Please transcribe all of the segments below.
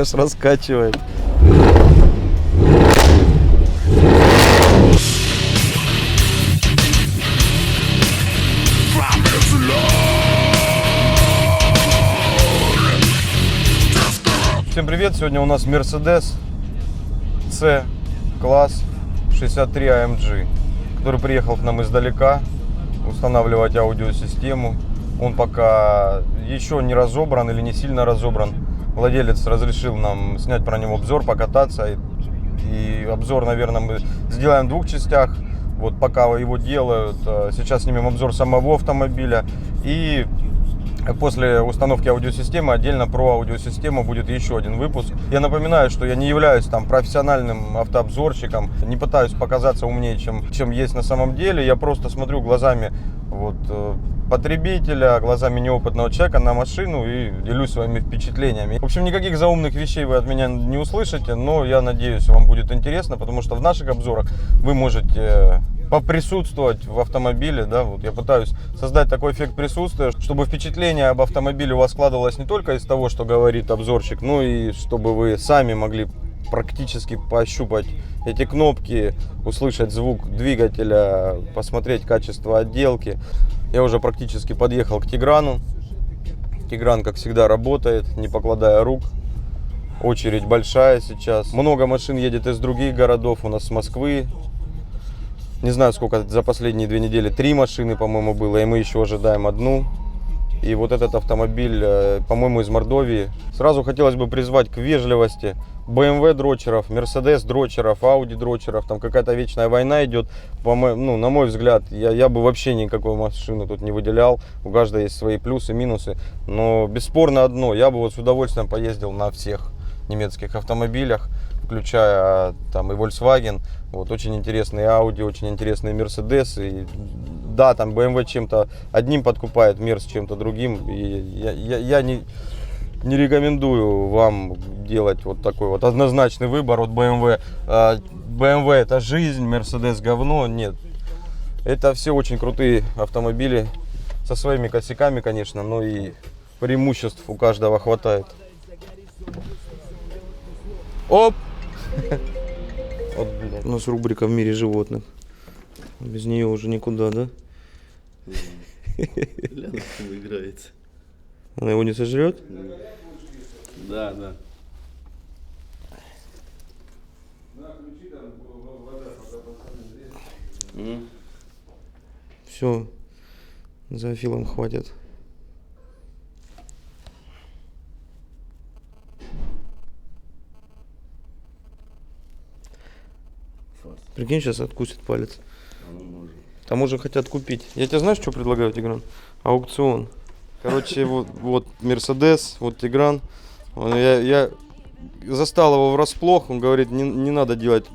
аж раскачивает. Всем привет! Сегодня у нас Mercedes C-класс 63 AMG, который приехал к нам издалека устанавливать аудиосистему. Он пока еще не разобран или не сильно разобран. Владелец разрешил нам снять про него обзор, покататься. И обзор, наверное, мы сделаем в двух частях. Вот пока его делают, сейчас снимем обзор самого автомобиля. И после установки аудиосистемы отдельно про аудиосистему будет еще один выпуск. Я напоминаю, что я не являюсь там профессиональным автообзорщиком, не пытаюсь показаться умнее, чем есть на самом деле. Я просто смотрю глазами потребителя, глазами неопытного человека на машину и делюсь своими впечатлениями. В общем, никаких заумных вещей вы от меня не услышите, но я надеюсь, вам будет интересно, потому что в наших обзорах вы можете поприсутствовать в автомобиле, да, вот я пытаюсь создать такой эффект присутствия, чтобы впечатление об автомобиле у вас складывалось не только из того, что говорит обзорщик, но и чтобы вы сами могли практически пощупать эти кнопки, услышать звук двигателя, посмотреть качество отделки. Я уже практически подъехал к Тиграну. Тигран, как всегда, работает, не покладая рук. Очередь большая сейчас. Много машин едет из других городов, у нас с Москвы. Не знаю, сколько за последние 2 недели, 3 машины, по-моему, было, и мы еще ожидаем одну. И вот этот автомобиль, по-моему, из Мордовии. Сразу хотелось бы призвать к вежливости BMW дрочеров, Mercedes дрочеров, Audi дрочеров. Там какая-то вечная война идет. На мой взгляд, я бы вообще никакой машины тут не выделял. У каждой есть свои плюсы, минусы. Но бесспорно одно, я бы вот с удовольствием поездил на всех немецких автомобилях, включая там и Volkswagen. Вот, очень интересные Audi, очень интересные Mercedes. И, да, там BMW чем-то одним подкупает, Mercedes чем-то другим. И я не рекомендую вам делать вот такой вот однозначный выбор от BMW. BMW это жизнь, Mercedes говно. Нет. Это все очень крутые автомобили со своими косяками, конечно, но и преимуществ у каждого хватает. Оп! Вот, у нас рубрика «В мире животных». Без нее уже никуда, да? Играется. Она его не сожрет? Да. Все, за Филом хватит. Прикинь, сейчас откусит палец. Там уже хотят купить. Я тебе знаешь, что предлагаю, Тигран? Аукцион. Короче, вот Mercedes, вот Тигран. Я застал его врасплох. Он говорит, не надо делать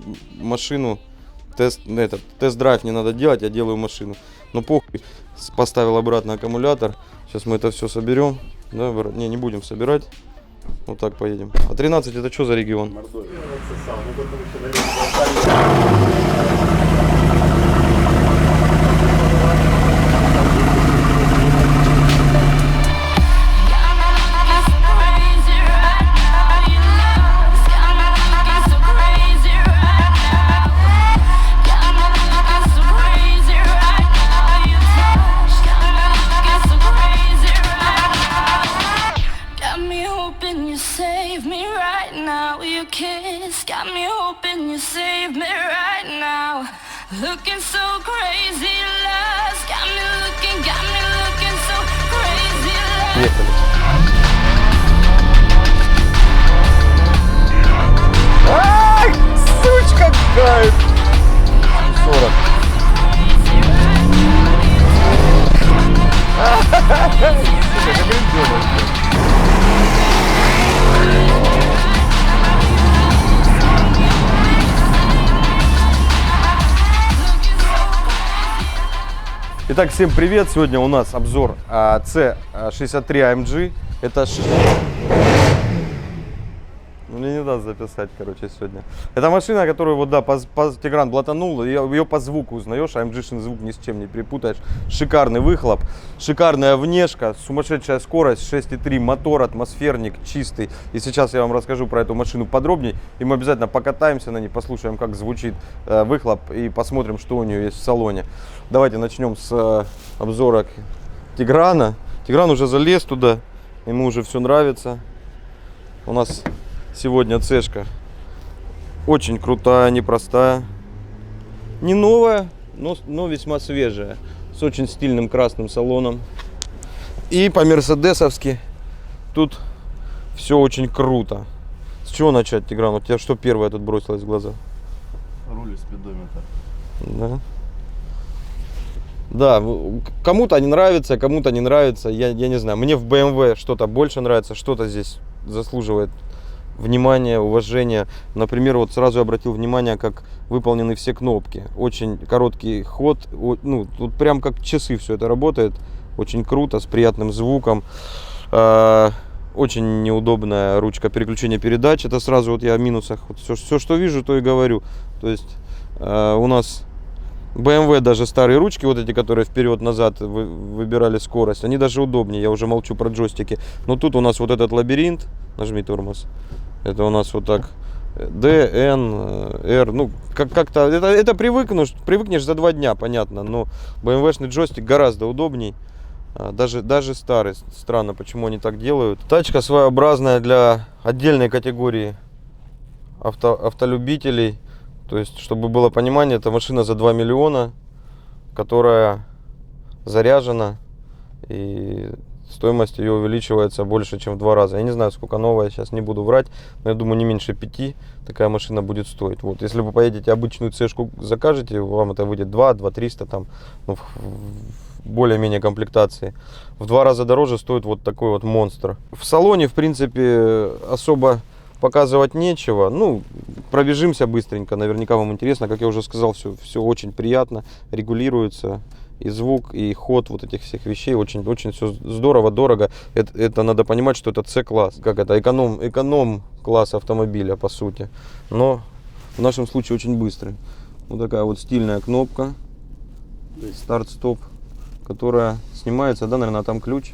машину. Тест-драйв не надо делать, я делаю машину. Но похуй. Поставил обратно аккумулятор. Сейчас мы это все соберем. Да, не будем собирать. Вот так поедем. А 13 это что за регион? Мордовия. Looking so crazy, lost. Got me looking so crazy, lost. Ай, сучка какая! 40. Итак, всем привет! Сегодня у нас обзор C63 AMG. Это Мне не даст записать, короче, сегодня. Это машина, которую вот, да, Тигран блатанул, ее по звуку узнаешь, AMG-шный звук ни с чем не перепутаешь. Шикарный выхлоп, шикарная внешка, сумасшедшая скорость, 6.3 мотор, атмосферник чистый. И сейчас я вам расскажу про эту машину подробнее, и мы обязательно покатаемся на ней, послушаем, как звучит выхлоп, и посмотрим, что у нее есть в салоне. Давайте начнем с обзора Тиграна. Тигран уже залез туда, ему уже все нравится. У нас сегодня цешка очень крутая, непростая. Не новая, но весьма свежая. С очень стильным красным салоном. И по-мерседесовски тут все очень круто. С чего начать, Тигран? У тебя что первое тут бросилось в глаза? Руль и спидометр. Да. Да, кому-то они нравятся, кому-то не нравится. Я не знаю. Мне в BMW что-то больше нравится, что-то здесь заслуживает внимания, уважения. Например, вот сразу обратил внимание, как выполнены все кнопки. Очень короткий ход. Ну, тут прям как часы все это работает. Очень круто, с приятным звуком. Очень неудобная ручка переключения передач. Это сразу вот я о минусах. Вот все, что вижу, то и говорю. То есть у нас BMW даже старые ручки, вот эти, которые вперед-назад выбирали скорость, они даже удобнее. Я уже молчу про джойстики. Но тут у нас вот этот лабиринт. Нажми тормоз. Это у нас вот так D, N, R. Ну, как-то это привыкнешь за 2 дня, понятно. Но BMW-шный джойстик гораздо удобней. Даже старый. Странно, почему они так делают. Тачка своеобразная для отдельной категории автолюбителей. То есть, чтобы было понимание, это машина за 2 миллиона, которая заряжена, и стоимость ее увеличивается больше, чем в 2 раза. Я не знаю, сколько новая, сейчас не буду врать, но я думаю, не меньше 5 такая машина будет стоить. Вот, если вы поедете обычную цешку закажете, вам это выйдет 2 300 там, ну, в более-менее комплектации. В 2 раза дороже стоит вот такой вот монстр. В салоне, в принципе, особо показывать нечего. Ну, пробежимся быстренько, наверняка вам интересно. Как я уже сказал, все очень приятно, регулируется. И звук, и ход вот этих всех вещей. Очень все здорово, дорого. Это надо понимать, что это C-класс. Как это? Эконом-класс автомобиля, по сути. Но в нашем случае очень быстрый. Вот такая вот стильная кнопка. Старт-стоп, которая снимается, да, наверное, там ключ.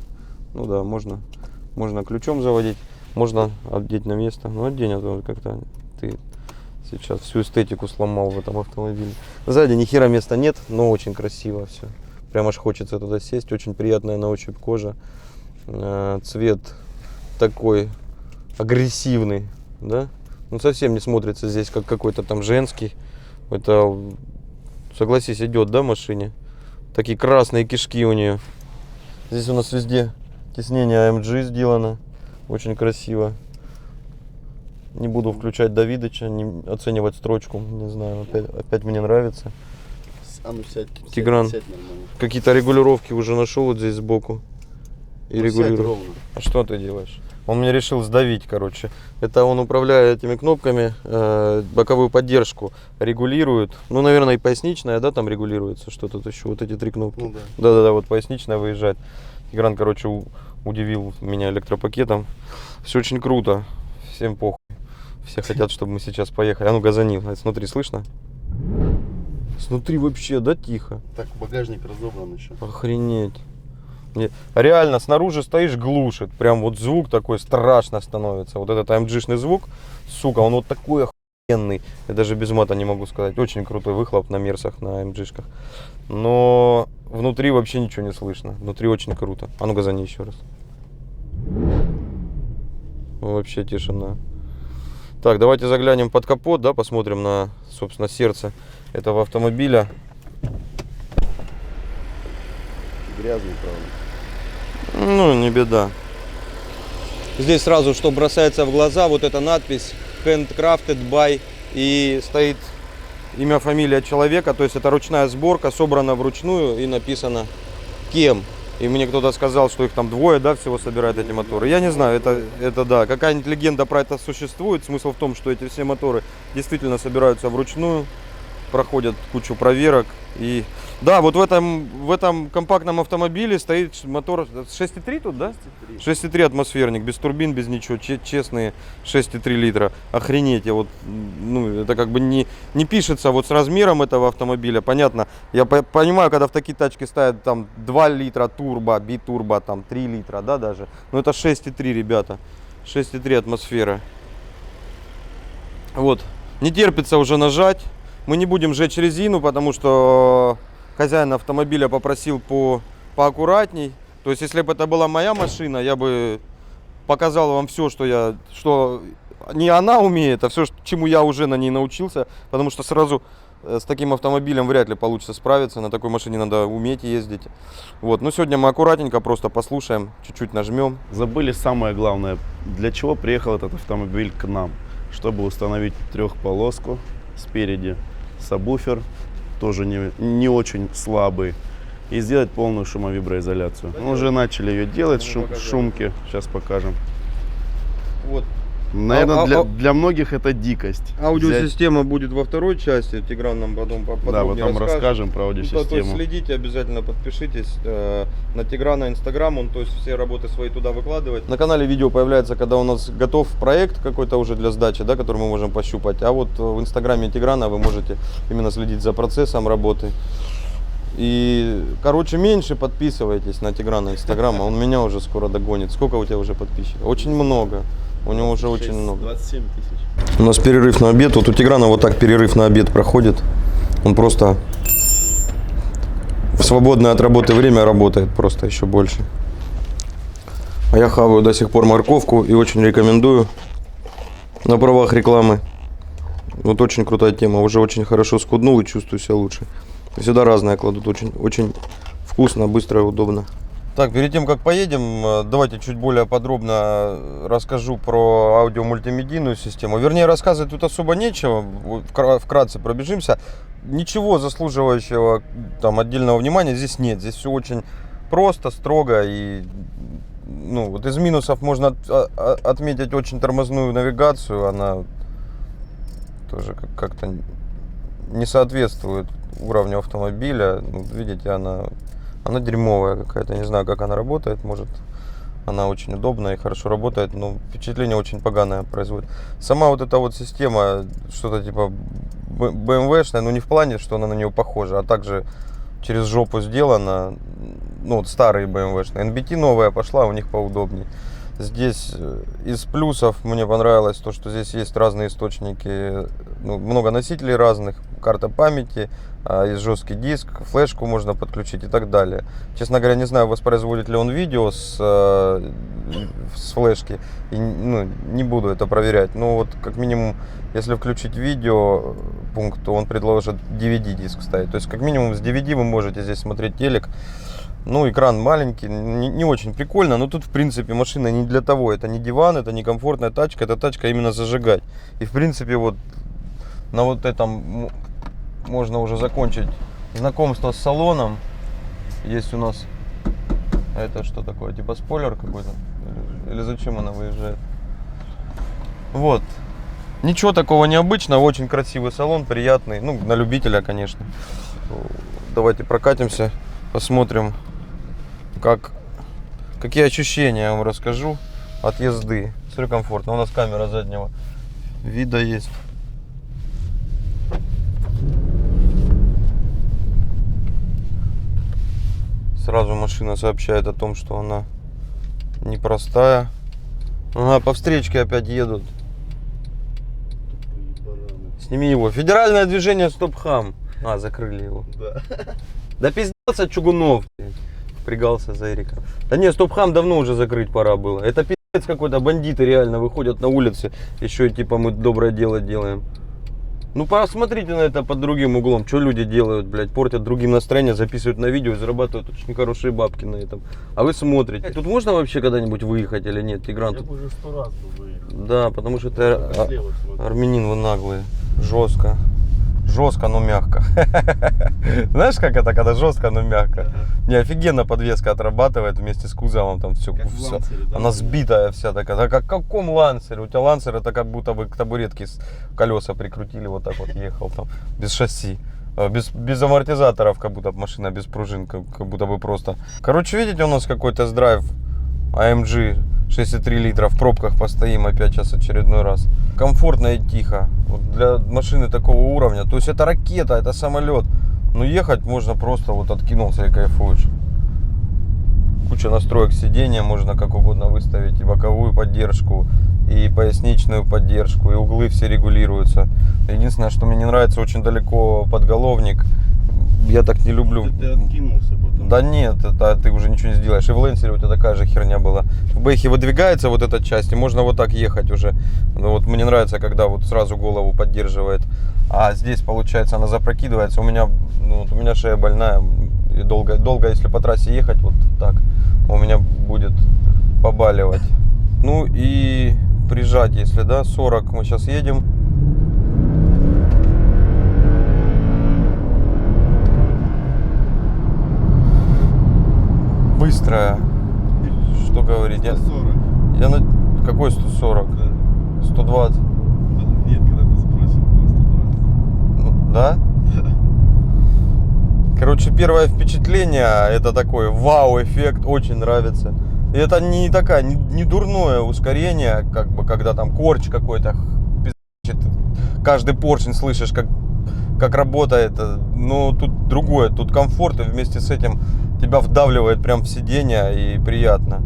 Ну да, можно ключом заводить. Можно одеть на место. Ну, одень, а то как-то ты сейчас всю эстетику сломал в этом автомобиле. Сзади ни хера места нет, но очень красиво все. Прям аж хочется туда сесть. Очень приятная на ощупь кожа. Цвет такой агрессивный, да? Ну, совсем не смотрится здесь как какой-то там женский. Это, согласись, идет, да, машине? Такие красные кишки у нее. Здесь у нас везде тиснение AMG сделано. Очень красиво. Не буду включать Давидыча, не оценивать строчку. Не знаю, опять мне нравится. А ну сядь, Тигран. сядь нормально. Какие-то регулировки уже нашел вот здесь сбоку. И Ну, регулирую. сядь ровно. А что ты делаешь? Он мне решил сдавить, короче. Это он, управляя этими кнопками, боковую поддержку регулирует. Ну, наверное, и поясничная, да, там регулируется. Что тут еще? Вот эти 3 кнопки. Ну да. Да-да-да, вот поясничная выезжает. Тигран, короче, удивил меня электропакетом. Все очень круто. Всем похуй. Все хотят, чтобы мы сейчас поехали. А ну газани. Смотри, слышно? Снутри вообще, да, тихо. Так, багажник разобран еще. Охренеть. Реально, снаружи стоишь, глушит. Прям вот звук такой страшно становится. Вот этот AMG-шный звук, сука, он вот такой охуенный. Я даже без мата не могу сказать. Очень крутой выхлоп на мерсах, на AMG-шках. Но внутри вообще ничего не слышно. Внутри очень круто. А ну газани еще раз. Вообще тишина. Так, давайте заглянем под капот, да, посмотрим на, собственно, сердце этого автомобиля. Грязный, правда. Ну, не беда. Здесь сразу, что бросается в глаза, вот эта надпись Handcrafted by, и стоит имя, фамилия человека, то есть это ручная сборка, собрана вручную и написано кем. И мне кто-то сказал, что их там 2, да, всего собирают эти моторы. Я не знаю, это да, какая-нибудь легенда про это существует. Смысл в том, что эти все моторы действительно собираются вручную, проходят кучу проверок И да, вот в этом компактном автомобиле стоит мотор 6,3 тут, да? 6,3 атмосферник, без турбин, без ничего, честные 6,3 литра. Охренеть, я вот, ну, это как бы не пишется вот с размером этого автомобиля. Понятно, я понимаю, когда в такие тачки ставят там 2 литра турбо, битурбо, там 3 литра, да, даже. Но это 6,3, ребята, 6,3 атмосфера. Вот, не терпится уже нажать. Мы не будем жечь резину, потому что хозяин автомобиля попросил поаккуратней. То есть, если бы это была моя машина, я бы показал вам все, что не она умеет, а все, чему я уже на ней научился. Потому что сразу с таким автомобилем вряд ли получится справиться. На такой машине надо уметь ездить. Вот. Но сегодня мы аккуратненько просто послушаем, чуть-чуть нажмем. Забыли самое главное. Для чего приехал этот автомобиль к нам? Чтобы установить трехполоску спереди, сабвуфер, тоже не очень слабый, и сделать полную шумовиброизоляцию. Мы уже начали ее делать, шумки, сейчас покажем. Вот. Наверное, для многих это дикость. Аудиосистема будет во второй части. Тигран нам потом Да, потом расскажем про То есть аудиосистему. следите, обязательно подпишитесь на Тиграна Инстаграм, он то есть все работы свои туда выкладывает. На канале видео появляется, когда у нас готов проект какой-то уже для сдачи, да, который мы можем пощупать. А вот в Инстаграме Тиграна вы можете именно следить за процессом работы. И, короче, меньше подписывайтесь на Тиграна Инстаграма, он меня уже скоро догонит. Сколько у тебя уже подписчиков? Очень много. У него уже очень много. 27 тысяч. У нас перерыв на обед. Вот у Тиграна вот так перерыв на обед проходит. Он просто в свободное от работы время работает просто еще больше. А я хаваю до сих пор морковку и очень рекомендую на правах рекламы. Вот очень крутая тема. Уже очень хорошо схуднул и чувствую себя лучше. Сюда разное кладут. Очень, очень вкусно, быстро и удобно. Так, перед тем, как поедем, давайте чуть более подробно расскажу про аудиомультимедийную систему. Вернее, рассказывать тут особо нечего, вкратце пробежимся. Ничего заслуживающего там отдельного внимания здесь нет. Здесь все очень просто, строго. И ну, вот из минусов можно отметить очень тормозную навигацию. Она тоже как-то не соответствует уровню автомобиля. Ну, видите, она дерьмовая какая-то, не знаю, как она работает, может она очень удобная и хорошо работает, но впечатление очень поганое производит. Сама вот эта вот система, что-то типа BMW-шная, но не в плане, что она на нее похожа, а также через жопу сделана, ну вот старые BMW-шные. NBT новая пошла, у них поудобнее. Здесь из плюсов мне понравилось то, что здесь есть разные источники, ну, много носителей разных, карта памяти, есть жесткий диск, флешку можно подключить и так далее. Честно говоря, не знаю, воспроизводит ли он видео с флешки, и, ну, не буду это проверять. Но вот как минимум, если включить видео пункт, то он предложит DVD диск ставить. То есть как минимум с DVD вы можете здесь смотреть телек. Ну, экран маленький, не очень прикольно, но тут, в принципе, машина не для того. Это не диван, это не комфортная тачка, это тачка именно зажигать. И, в принципе, вот на вот этом можно уже закончить знакомство с салоном. Есть у нас, это что такое, типа спойлер какой-то? Или зачем она выезжает? Вот. Ничего такого необычного, очень красивый салон, приятный, ну, на любителя, конечно. Давайте прокатимся, посмотрим. Какие ощущения я вам расскажу от езды. Смотри, комфортно. У нас камера заднего вида есть. Сразу машина сообщает о том, что она непростая. Ага, по встречке опять едут. Сними его. Федеральное движение Стоп-Хам. А, закрыли его. Да. Да пиздец Чугунов. Впрягался за Эрика. Да не, Стоп-Хам давно уже закрыть пора было. Это пиздец какой-то, бандиты реально выходят на улицы. Еще и типа мы доброе дело делаем. Ну посмотрите на это под другим углом. Что люди делают, блядь, портят другим настроение, записывают на видео и зарабатывают очень хорошие бабки на этом. А вы смотрите. Тут можно вообще когда-нибудь выехать или нет, Тигран? Я бы уже 100 раз бы выехал. Да, потому что ты армянин, вы наглый. Жестко. Жестко, но мягко. Знаешь, как это, когда жестко, но мягко? Не, офигенно подвеска отрабатывает вместе с кузовом. Там все, все. Она сбитая вся такая. Да как в каком лансере? У тебя лансер это как будто бы к табуретке колеса прикрутили, вот так вот ехал там, без шасси. Без амортизаторов, как будто машина без пружин, как будто бы просто. Короче, видите, у нас какой тест-драйв AMG 6,3 литра. В пробках постоим опять сейчас очередной раз. Комфортно и тихо. Вот для машины такого уровня. То есть это ракета, это самолет. Но ехать можно просто вот откинулся и кайфуешь. Куча настроек сидения, можно как угодно выставить. И боковую поддержку, и поясничную поддержку, и углы все регулируются. Единственное, что мне не нравится, очень далеко подголовник. Я так не люблю. Ты откинулся потом. Да нет, это ты уже ничего не сделаешь. И в Лэнсере у тебя такая же херня была. В Бэхе выдвигается вот эта часть, и можно вот так ехать уже. Ну, вот мне нравится, когда вот сразу голову поддерживает. А здесь, получается, она запрокидывается. У меня, ну, вот у меня шея больная. И долго, если по трассе ехать, вот так, у меня будет побаливать. Ну и прижать, если, да, 40 мы сейчас едем. Быстрая. Что говорить? 140. Я на... Какой 140? Да. 120. Нет, когда ты сбросил, было 120. Ну, да? Да. Короче, первое впечатление, это такой вау-эффект, очень нравится. И это не такая, не дурное ускорение, как бы, когда там корч какой-то, каждый поршень слышишь, как работает. Но тут другое, тут комфорт, и вместе с этим тебя вдавливает прям в сиденье, и приятно.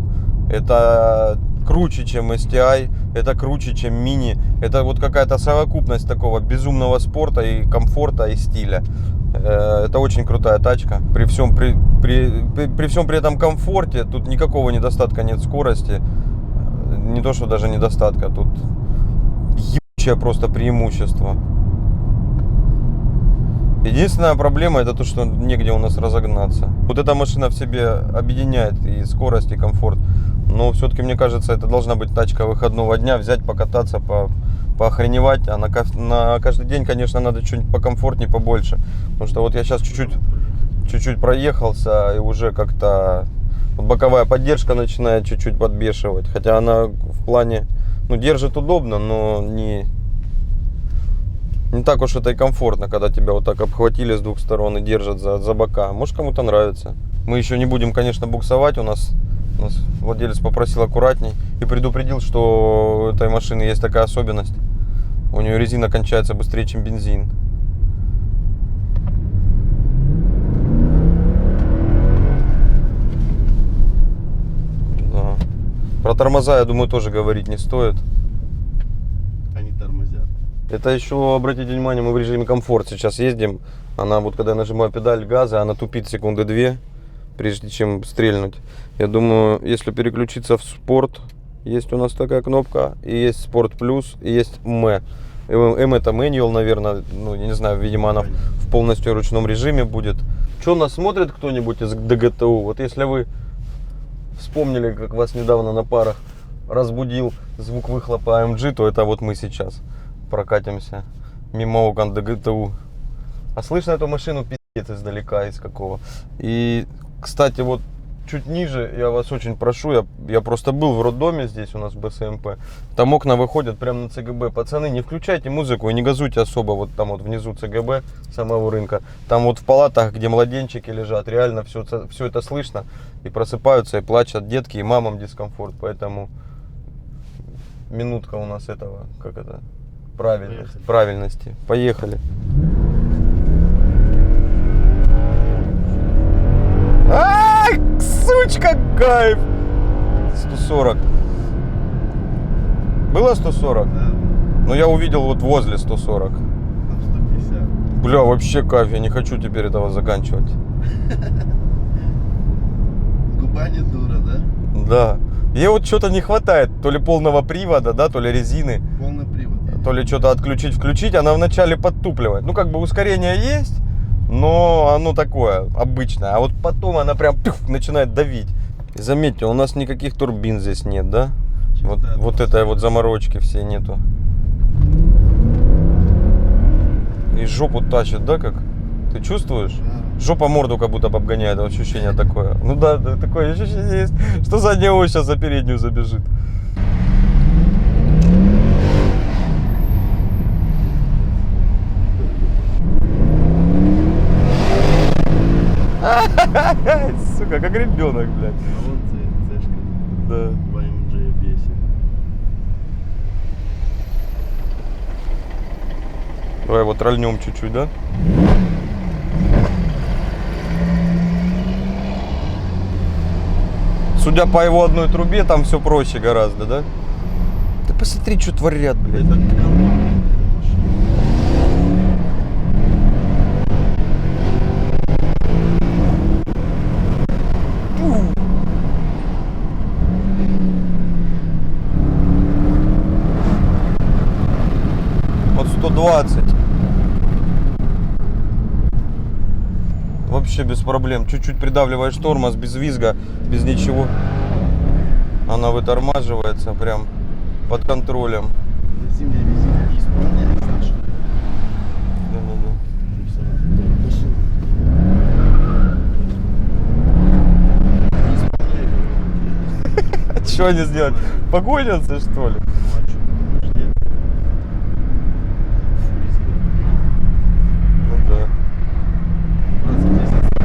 Это круче, чем STI, это круче, чем Mini. Это вот какая-то совокупность такого безумного спорта и комфорта и стиля. Это очень крутая тачка. При всем при этом комфорте тут никакого недостатка нет скорости. Не то, что даже недостатка, тут ебучее просто преимущество. Единственная проблема — это то, что негде у нас разогнаться. Вот эта машина в себе объединяет и скорость, и комфорт. Но все-таки, мне кажется, это должна быть тачка выходного дня. Взять, покататься, поохреневать. А на каждый день, конечно, надо что-нибудь покомфортнее, побольше. Потому что вот я сейчас чуть-чуть проехался, и уже как-то вот боковая поддержка начинает чуть-чуть подбешивать. Хотя она в плане, ну, держит удобно, но не так уж это и комфортно, когда тебя вот так обхватили с двух сторон и держат за бока. Может, кому-то нравится. Мы еще не будем, конечно, буксовать. У нас владелец попросил аккуратней и предупредил, что у этой машины есть такая особенность. У нее резина кончается быстрее, чем бензин. Да. Про тормоза, я думаю, тоже говорить не стоит. Они тормозят. Это еще, обратите внимание, мы в режиме комфорт сейчас ездим. Она вот, когда я нажимаю педаль газа, она тупит секунды 2, прежде чем стрельнуть. Я думаю, если переключиться в спорт, есть у нас такая кнопка, и есть спорт плюс, и есть М. М это manual, наверное, ну, я не знаю, видимо, она в полностью ручном режиме будет. Что, нас смотрит кто-нибудь из ДГТУ? Вот если вы вспомнили, как вас недавно на парах разбудил звук выхлопа AMG, то это вот мы сейчас прокатимся мимо окон ДГТУ. А слышно эту машину пиздец издалека, из какого. И, кстати, вот чуть ниже, я вас очень прошу, я просто был в роддоме здесь у нас в БСМП. Там окна выходят прямо на ЦГБ. Пацаны, не включайте музыку и не газуйте особо. Вот там вот внизу ЦГБ самого рынка. Там вот в палатах, где младенчики лежат, реально все это слышно. И просыпаются, и плачут детки, и мамам дискомфорт. Поэтому минутка у нас этого, как это, правильности. Поехали. Ай, сучка, кайф! 140. Было 140? Да. Но я увидел вот возле 140. Там 150. Бля, вообще кайф, я не хочу теперь этого заканчивать. Губа не дура, да? Да. Ей вот что-то не хватает, то ли полного привода, да, то ли резины, Полный привод. то ли что-то отключить-включить. Она вначале подтупливает. Ну, как бы ускорение есть, но оно такое, обычное. А вот потом она прям начинает давить. И заметьте, у нас никаких турбин здесь нет, да? Вот этой вот заморочки всей нету. И жопу тащит, да, как? Ты чувствуешь? Да. Жопа морду как будто обгоняет, ощущение такое. Ну да, такое ощущение есть, что задняя ось сейчас за переднюю забежит. Сука, как ребенок, блядь. А вон цешка Да. в AMG бесит. Давай его трольнем чуть-чуть, да? Судя по его одной трубе, там все проще гораздо, да? Ты посмотри, что творят, блядь. Это контактная машина. Вот 120. Вообще без проблем. Чуть-чуть придавливаешь тормоз, без визга, без ничего. Она вытормаживается прям под контролем. Зимняя резина не исполнялись наши. Да-да-да. Не исполняли. А что они сделают? Погонятся, что ли? Ну а что? Ждет. Ну да. Братцы, здесь осталось.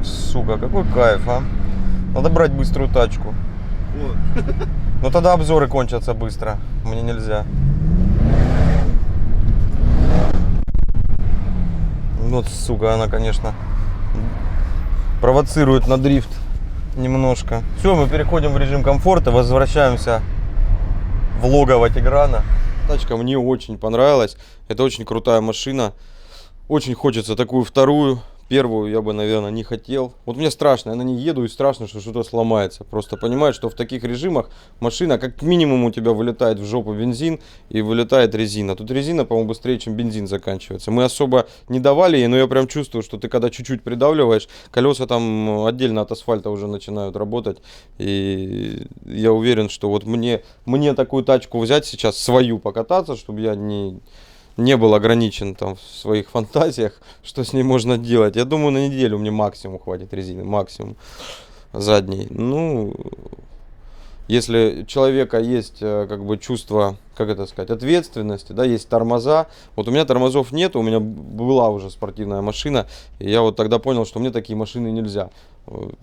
Сука, какой кайф, а? Надо брать быструю тачку. Вот. Но тогда обзоры кончатся быстро. Мне нельзя. Вот, сука, она, конечно, провоцирует на дрифт немножко. Все, мы переходим в режим комфорта, возвращаемся в логово Тиграна. Тачка мне очень понравилась. Это очень крутая машина. Очень хочется такую вторую. Первую я бы, наверное, не хотел. Вот мне страшно, я на ней еду и страшно, что что-то сломается. Просто понимаешь, что в таких режимах машина как минимум у тебя вылетает в жопу бензин и вылетает резина. Тут резина, по-моему, быстрее, чем бензин заканчивается. Мы особо не давали ей, но я прям чувствую, что ты когда чуть-чуть придавливаешь, колеса там отдельно от асфальта уже начинают работать. И я уверен, что вот мне такую тачку взять сейчас, свою покататься, чтобы я не был ограничен там в своих фантазиях, что с ней можно делать. Я думаю, на неделю мне максимум хватит резины, максимум задней. Ну, если у человека есть как бы чувство, как это сказать, ответственности, да, есть тормоза. Вот у меня тормозов нет, у меня была уже спортивная машина, и я вот тогда понял, что мне такие машины нельзя.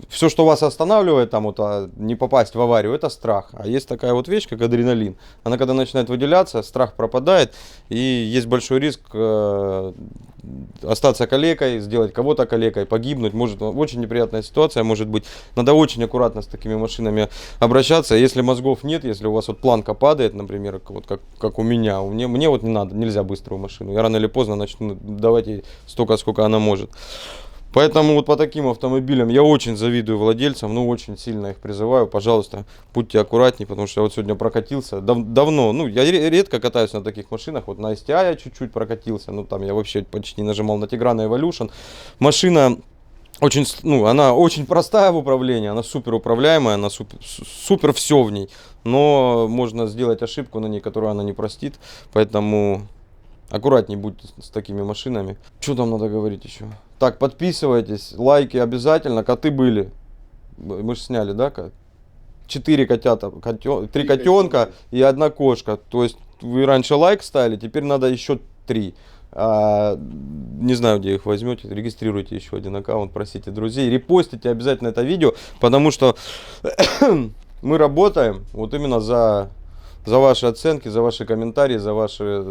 Все, что вас останавливает, там вот, не попасть в аварию, это страх. А есть такая вот вещь, как адреналин. Она когда начинает выделяться, страх пропадает, и есть большой риск остаться калекой, сделать кого-то калекой, погибнуть. Может, очень неприятная ситуация может быть. Надо очень аккуратно с такими машинами обращаться. Если мозгов нет, если у вас вот планка падает, например, вот как у меня, мне вот не надо, нельзя быструю машину. Я рано или поздно начну давать ей столько, сколько она может. Поэтому вот по таким автомобилям я очень завидую владельцам, ну очень сильно их призываю, пожалуйста, будьте аккуратнее, потому что я вот сегодня прокатился, давно, ну я редко катаюсь на таких машинах, вот на STI я чуть-чуть прокатился, ну там я вообще почти нажимал на Тиграна Evolution. Машина очень, ну она очень простая в управлении, она супер управляемая, она супер все в ней, но можно сделать ошибку на ней, которую она не простит, поэтому... Аккуратней будьте с такими машинами. Что там надо говорить еще? Так, подписывайтесь, лайки обязательно. Коты были. Мы же сняли, да? 4 котята, 3 котенка и 1 кошка. То есть вы раньше лайк ставили, теперь надо еще 3. Не знаю, где их возьмете. Регистрируйте еще один аккаунт, просите друзей. Репостите обязательно это видео, потому что мы работаем вот именно за ваши оценки, за ваши комментарии, за ваши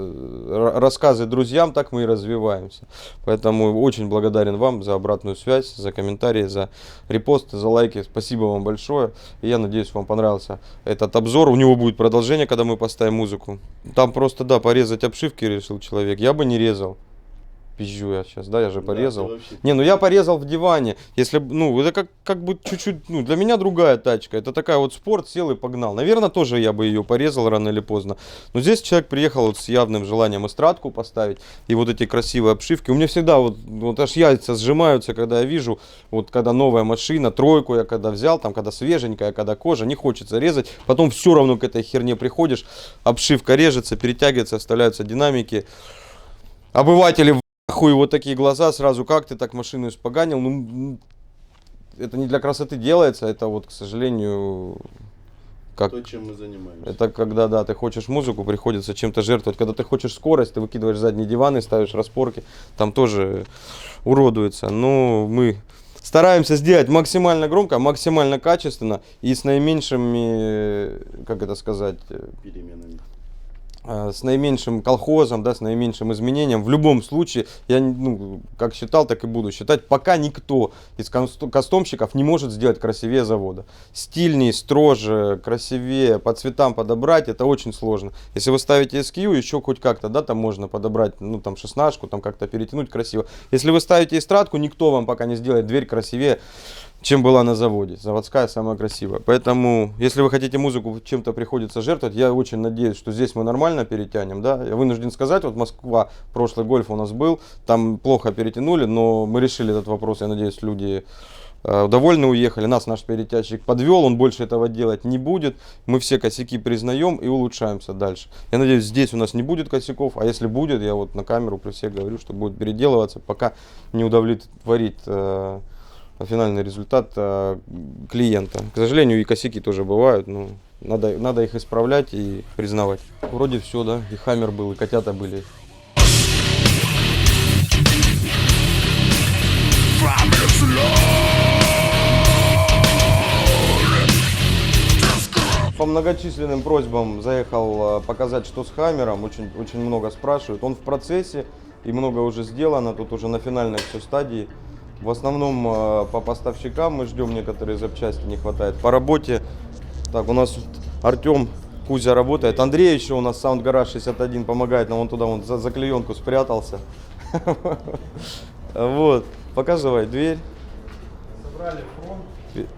рассказы друзьям, так мы и развиваемся. Поэтому очень благодарен вам за обратную связь, за комментарии, за репосты, за лайки. Спасибо вам большое. И я надеюсь, вам понравился этот обзор. У него будет продолжение, когда мы поставим музыку. Там просто, да, порезать обшивки решил человек. Я бы не резал. Пизжу я сейчас, да, я же порезал. Да, не, ну я порезал в диване. Если, ну, это как бы чуть-чуть, ну, для меня другая тачка. Это такая вот спорт, сел и погнал. Наверное, тоже я бы ее порезал рано или поздно. Но здесь человек приехал вот с явным желанием эстрадку поставить. И вот эти красивые обшивки. У меня всегда вот аж яйца сжимаются, когда я вижу, вот когда новая машина, тройку я когда взял, там, когда свеженькая, когда кожа, не хочется резать. Потом все равно к этой херне приходишь, обшивка режется, перетягивается, вставляются динамики. Обыватели в хуй, вот такие глаза сразу, как ты так машину испоганил? Ну, это не для красоты делается, это вот, к сожалению, как... То, чем мы занимаемся. Это когда, да, ты хочешь музыку, приходится чем-то жертвовать. Когда ты хочешь скорость, ты выкидываешь задние диваны, ставишь распорки, там тоже уродуется. Но мы стараемся сделать максимально громко, максимально качественно и с наименьшими, как это сказать, Переменами. с наименьшим колхозом, да, с наименьшим изменением. В любом случае, я, ну, как считал, так и буду считать, пока никто из кастомщиков не может сделать красивее завода. Стильнее, строже, красивее, по цветам подобрать, это очень сложно. Если вы ставите SKU, еще хоть как-то, да, там можно подобрать, ну, там, 16-ку, там как-то перетянуть красиво. Если вы ставите эстрадку, никто вам пока не сделает дверь красивее, чем была на заводе. Заводская самая красивая. Поэтому, если вы хотите музыку, чем-то приходится жертвовать. Я очень надеюсь, что здесь мы нормально перетянем. Да? Я вынужден сказать, вот Москва, прошлый гольф у нас был, там плохо перетянули, но мы решили этот вопрос. Я надеюсь, люди довольны, уехали. Нас наш перетяжчик подвел, он больше этого делать не будет. Мы все косяки признаем и улучшаемся дальше. Я надеюсь, здесь у нас не будет косяков, а если будет, я вот на камеру при всех говорю, что будет переделываться, пока не удовлетворит финальный результат клиента. К сожалению, и косяки тоже бывают, но надо их исправлять и признавать. Вроде все, да, и Хаммер был, и котята были. По многочисленным просьбам заехал показать, что с Хаммером. Очень много спрашивают. Он в процессе и много уже сделано. Тут уже на финальной все стадии. В основном по поставщикам мы ждем, некоторые запчасти не хватает. По работе, так, у нас Артем Кузя работает. Андрей еще у нас Sound Garage 61 помогает нам, он туда вон за клеенку спрятался. Вот, показывай дверь. Собрали фронт.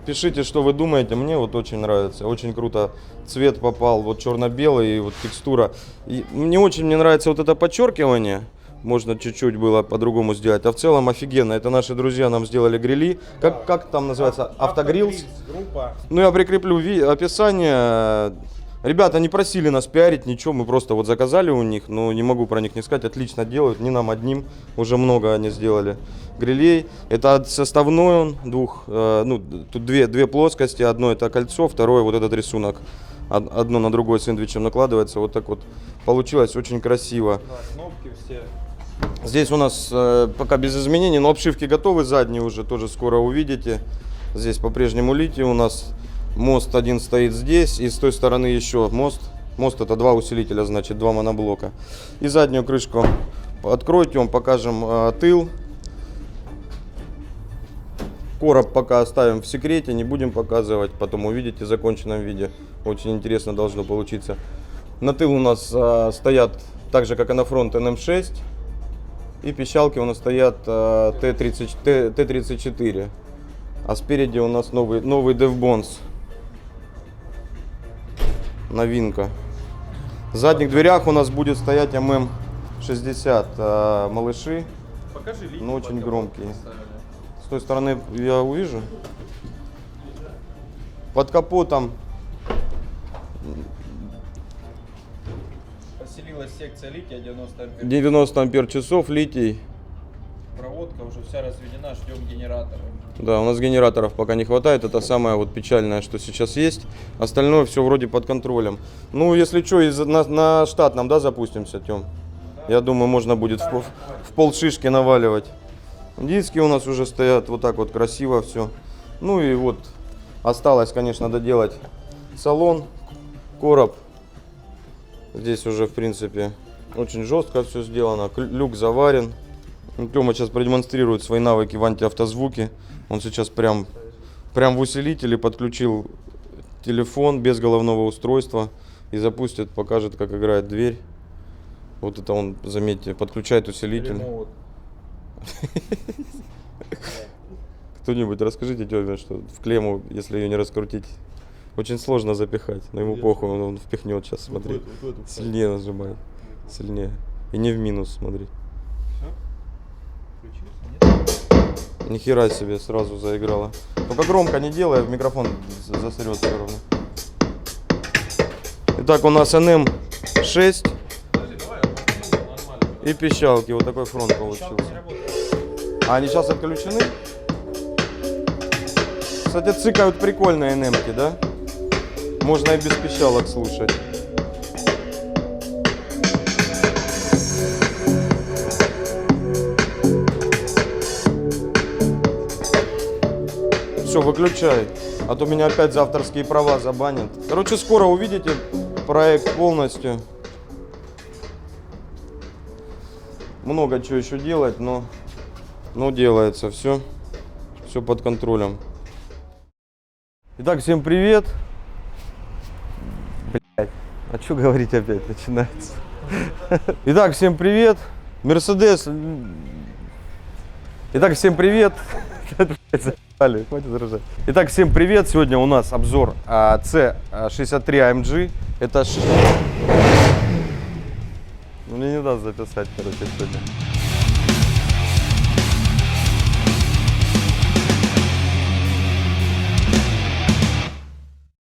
Пишите, что вы думаете, мне вот очень нравится, очень круто. Цвет попал, вот черно-белый, и вот текстура. И мне очень нравится вот это подчеркивание. Можно чуть-чуть было по-другому сделать. А в целом офигенно. Это наши друзья нам сделали грили. Как там называется? Автогриллс. Группа. Ну, я прикреплю описание. Ребята не просили нас пиарить, ничего. Мы просто вот заказали у них. Но не могу про них не сказать. Отлично делают. Не нам одним. Уже много они сделали грилей. Это составной он. Тут две плоскости. Одно это кольцо, второе вот этот рисунок. Одно на другое сэндвичем накладывается. Вот так вот получилось. Очень красиво. Да, кнопки все. Здесь у нас пока без изменений, но обшивки готовы, задние уже тоже скоро увидите. Здесь по-прежнему литий у нас. Мост один стоит здесь, и с той стороны еще мост. Мост это два усилителя, значит, два моноблока. И заднюю крышку откройте, вам покажем тыл. Короб пока оставим в секрете, не будем показывать, потом увидите в законченном виде. Очень интересно должно получиться. На тыл у нас стоят, так же как и на фронт, NM6. И пищалки у нас стоят Т-34. А спереди у нас новый DevBonds. Новинка. В задних дверях у нас будет стоять ММ-60 малыши, Покажи линию. но очень под громкие. капотом поставили. С той стороны я увижу. Под капотом Поселилась секция лития 90 ампер. 90 ампер часов литий. Проводка уже вся разведена, ждем генератора. Да, у нас генераторов пока не хватает, это самое вот печальное, что сейчас есть. Остальное все вроде под контролем. Ну, если что, на штатном, да, запустимся, Тём? Я думаю, можно будет в полшишки наваливать. Диски у нас уже стоят вот так вот красиво все. Ну и вот осталось, конечно, доделать салон, короб. Здесь уже, в принципе, очень жестко все сделано. Люк заварен. Тёма сейчас продемонстрирует свои навыки в антиавтозвуке. Он сейчас прям в усилителе подключил телефон без головного устройства и запустит, покажет, как играет дверь. Вот это он, заметьте, подключает усилитель. Ремоут. Кто-нибудь расскажите, Тёме, что в клемму, если ее не раскрутить, очень сложно запихать. Но ему похуй, он впихнет сейчас, смотри. Сильнее нажимай. Сильнее. И не в минус, смотри. Нихера себе, сразу заиграла. Только громко не делай, в микрофон засрет все равно. Итак, у нас NM6. Подожди, давай, я нормально. И пищалки. Вот такой фронт получился. А они сейчас отключены? Кстати, цикают прикольные НМ-ки, да? Можно и без пищалок слушать. Все, выключай, а то меня опять за авторские права забанят. Короче, скоро увидите проект полностью. Много чего еще делать, но делается все. Все под контролем. Итак, всем привет. Блять, а что говорить опять начинается? Итак, всем привет. Мерседес. Итак, всем привет. Хватит ржать. Итак, всем привет. Сегодня у нас обзор C63 AMG. Это... Мне не даст записать, короче, сегодня.